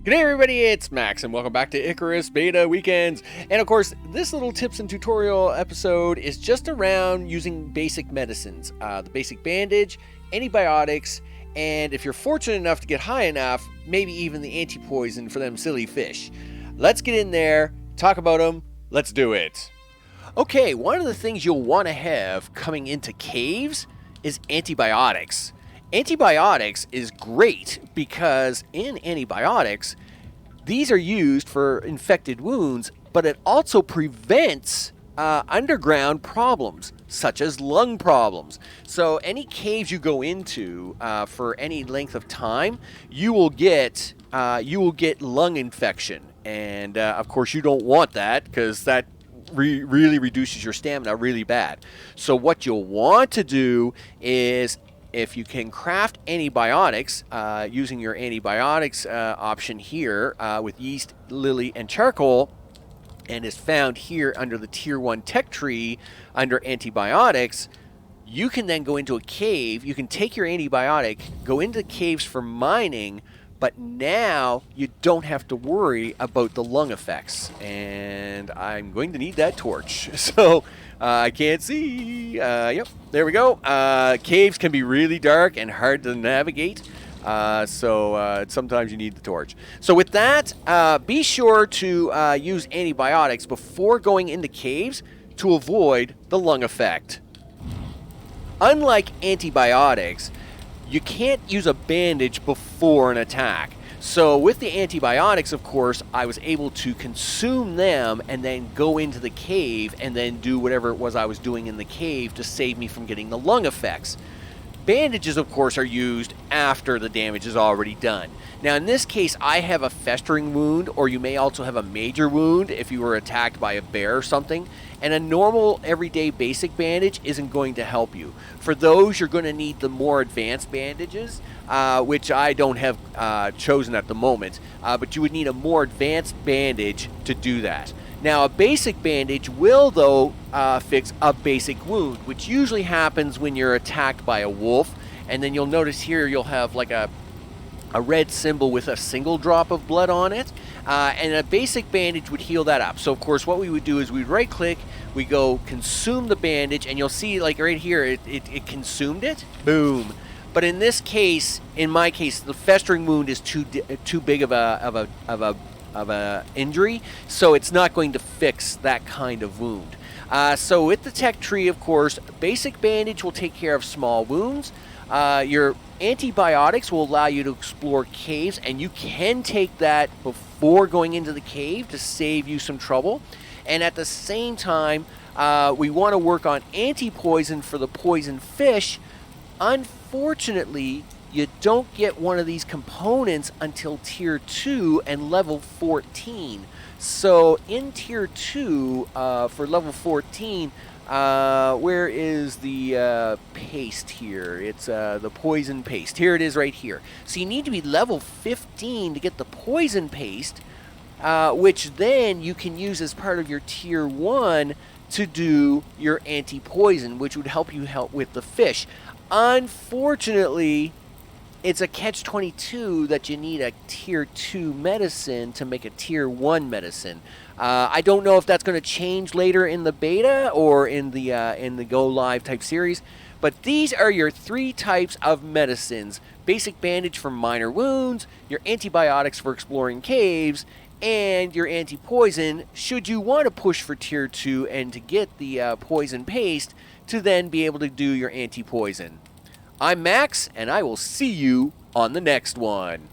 G'day everybody, it's Max and welcome back to Icarus Beta Weekends. And of course, this little tips and tutorial episode is just around using basic medicines. The basic bandage, antibiotics, and if you're fortunate enough to get high enough, maybe even the anti-poison for them silly fish. Let's get in there, talk about them, let's do it. Okay, one of the things you'll want to have coming into caves is antibiotics. Antibiotics is great because in antibiotics, these are used for infected wounds, but it also prevents underground problems, such as lung problems. So any caves you go into for any length of time, you will get lung infection, and of course you don't want that because that really reduces your stamina really bad. So what you'll want to do is, if you can craft antibiotics using your antibiotics option here with yeast, lily, and charcoal, and is found here under the tier 1 tech tree under antibiotics, you can then go into a cave. You can take your antibiotic, go into caves for mining, but now you don't have to worry about the lung effects. And I'm going to need that torch. So I can't see. Yep, there we go. Caves can be really dark and hard to navigate. So sometimes you need the torch. So with that, be sure to use antibiotics before going into caves to avoid the lung effect. Unlike antibiotics, you can't use a bandage before an attack. So with the antibiotics, of course, I was able to consume them and then go into the cave and then do whatever it was I was doing in the cave to save me from getting the lung effects. Bandages, of course, are used after the damage is already done. Now, in this case, I have a festering wound, or you may also have a major wound if you were attacked by a bear or something, and a normal, everyday, basic bandage isn't going to help you. For those, you're going to need the more advanced bandages, which I don't have chosen at the moment, but you would need a more advanced bandage to do that. Now, a basic bandage will, though, fix a basic wound, which usually happens when you're attacked by a wolf. And then you'll notice here you'll have like a red symbol with a single drop of blood on it. And a basic bandage would heal that up. So, of course, what we would do is we'd right-click, we go consume the bandage, and you'll see, like right here, it consumed it. Boom. But in this case, in my case, the festering wound is too big of a injury, so it's not going to fix that kind of wound. So with the tech tree, of course, basic bandage will take care of small wounds. Your antibiotics will allow you to explore caves, and you can take that before going into the cave to save you some trouble. And at the same time, we want to work on anti-poison for the poison fish. Unfortunately, you don't get one of these components until Tier 2 and Level 14. So in Tier 2, for Level 14, where is the paste here? It's the poison paste. Here it is right here. So you need to be Level 15 to get the poison paste, which then you can use as part of your Tier 1 to do your anti-poison, which would help you with the fish. Unfortunately, it's a catch-22 that you need a Tier 2 medicine to make a Tier 1 medicine. I don't know if that's going to change later in the beta or in the Go Live type series, but these are your 3 types of medicines. Basic bandage for minor wounds, your antibiotics for exploring caves, and your anti-poison should you want to push for Tier 2 and to get the poison paste to then be able to do your anti-poison. I'm Max, and I will see you on the next one.